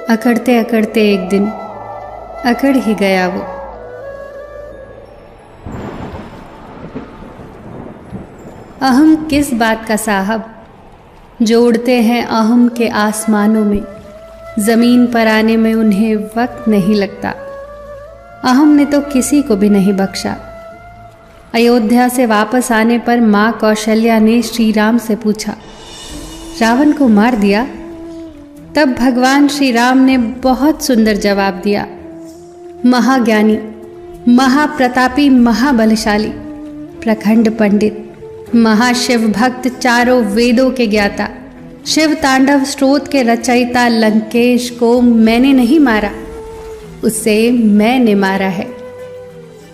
अकड़ते अकड़ते एक दिन अकड़ ही गया वो। अहम किस बात का साहब, जो उड़ते हैं अहम के आसमानों में, ज़मीन पर आने में उन्हें वक्त नहीं लगता। अहम ने तो किसी को भी नहीं बख्शा। अयोध्या से वापस आने पर माँ कौशल्या ने श्री राम से पूछा, रावण को मार दिया? तब भगवान श्री राम ने बहुत सुंदर जवाब दिया, महाज्ञानी, महाप्रतापी, महाबलशाली, प्रखंड पंडित, महाशिव भक्त, चारों वेदों के ज्ञाता, शिव तांडव स्त्रोत के रचयिता लंकेश को मैंने नहीं मारा, उसे मैंने मारा है।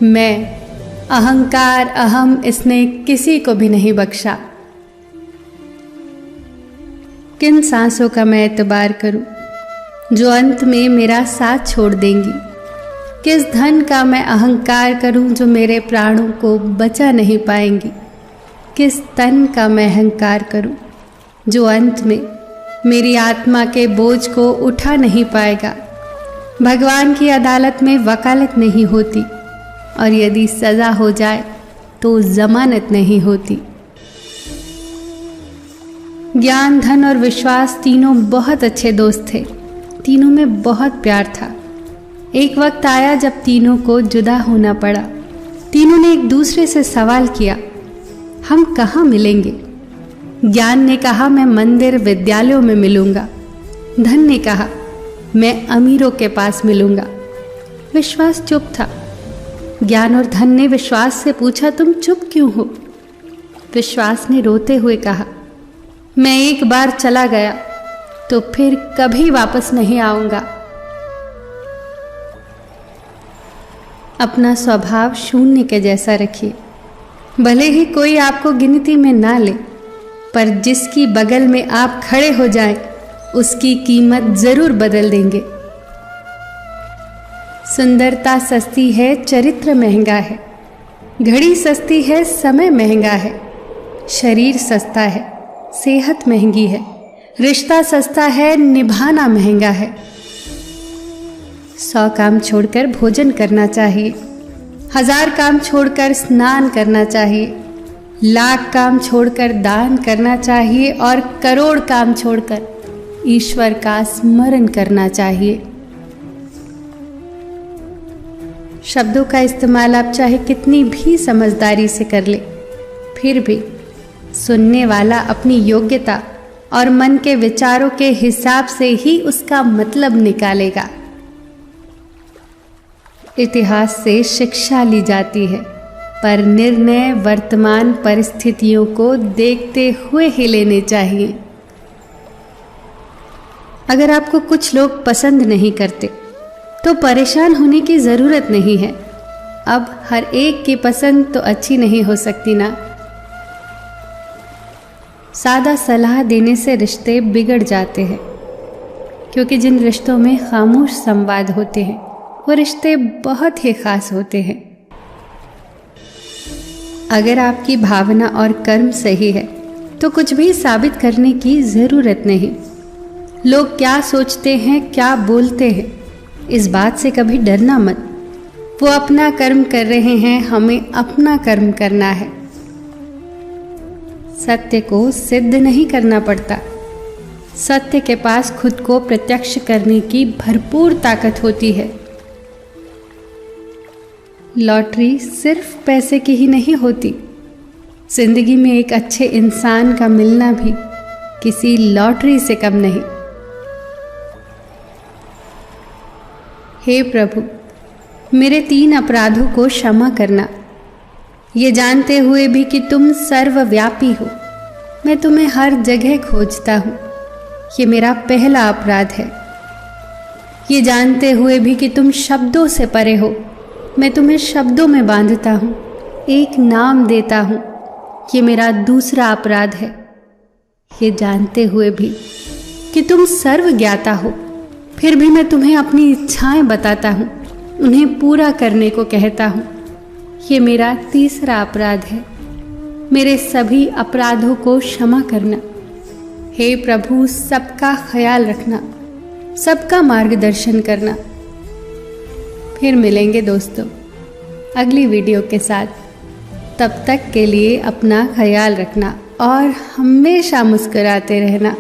मैं, अहंकार, अहम, इसने किसी को भी नहीं बख्शा। किन सांसों का मैं एतबार करूं, जो अंत में मेरा साथ छोड़ देंगी? किस धन का मैं अहंकार करूं, जो मेरे प्राणों को बचा नहीं पाएंगी? किस तन का मैं अहंकार करूं, जो अंत में मेरी आत्मा के बोझ को उठा नहीं पाएगा? भगवान की अदालत में वकालत नहीं होती, और यदि सजा हो जाए तो जमानत नहीं होती। ज्ञान, धन और विश्वास तीनों बहुत अच्छे दोस्त थे। तीनों में बहुत प्यार था। एक वक्त आया जब तीनों को जुदा होना पड़ा। तीनों ने एक दूसरे से सवाल किया, हम कहाँ मिलेंगे? ज्ञान ने कहा, मैं मंदिर विद्यालयों में मिलूंगा। धन ने कहा, मैं अमीरों के पास मिलूंगा। विश्वास चुप था। ज्ञान और धन ने विश्वास से पूछा, तुम चुप क्यों हो? विश्वास ने रोते हुए कहा, मैं एक बार चला गया तो फिर कभी वापस नहीं आऊंगा। अपना स्वभाव शून्य के जैसा रखिए। भले ही कोई आपको गिनती में ना ले, पर जिसकी बगल में आप खड़े हो जाएं, उसकी कीमत जरूर बदल देंगे। सुंदरता सस्ती है, चरित्र महंगा है। घड़ी सस्ती है, समय महंगा है। शरीर सस्ता है, सेहत महंगी है। रिश्ता सस्ता है, निभाना महंगा है। 100 काम छोड़कर भोजन करना चाहिए, 1000 काम छोड़कर स्नान करना चाहिए, लाख काम छोड़कर दान करना चाहिए, और करोड़ काम छोड़कर ईश्वर का स्मरण करना चाहिए। शब्दों का इस्तेमाल आप चाहे कितनी भी समझदारी से कर ले, फिर भी सुनने वाला अपनी योग्यता और मन के विचारों के हिसाब से ही उसका मतलब निकालेगा। इतिहास से शिक्षा ली जाती है, पर निर्णय वर्तमान परिस्थितियों को देखते हुए ही लेने चाहिए। अगर आपको कुछ लोग पसंद नहीं करते तो परेशान होने की ज़रूरत नहीं है। अब हर एक की पसंद तो अच्छी नहीं हो सकती ना। सादा सलाह देने से रिश्ते बिगड़ जाते हैं, क्योंकि जिन रिश्तों में खामोश संवाद होते हैं वो रिश्ते बहुत ही खास होते हैं। अगर आपकी भावना और कर्म सही है तो कुछ भी साबित करने की ज़रूरत नहीं। लोग क्या सोचते हैं, क्या बोलते हैं, इस बात से कभी डरना मत। वो अपना कर्म कर रहे हैं, हमें अपना कर्म करना है। सत्य को सिद्ध नहीं करना पड़ता। सत्य के पास खुद को प्रत्यक्ष करने की भरपूर ताकत होती है। लॉटरी सिर्फ पैसे की ही नहीं होती। जिंदगी में एक अच्छे इंसान का मिलना भी किसी लॉटरी से कम नहीं। हे प्रभु, मेरे 3 अपराधों को क्षमा करना। ये जानते हुए भी कि तुम सर्वव्यापी हो, मैं तुम्हें हर जगह खोजता हूँ, ये मेरा पहला अपराध है। ये जानते हुए भी कि तुम शब्दों से परे हो, मैं तुम्हें शब्दों में बांधता हूँ, एक नाम देता हूँ, ये मेरा दूसरा अपराध है। ये जानते हुए भी कि तुम सर्वज्ञाता हो, फिर भी मैं तुम्हें अपनी इच्छाएं बताता हूँ, उन्हें पूरा करने को कहता हूँ, ये मेरा तीसरा अपराध है। मेरे सभी अपराधों को क्षमा करना। हे प्रभु, सबका ख्याल रखना, सबका मार्गदर्शन करना। फिर मिलेंगे दोस्तों अगली वीडियो के साथ। तब तक के लिए अपना ख्याल रखना और हमेशा मुस्कुराते रहना।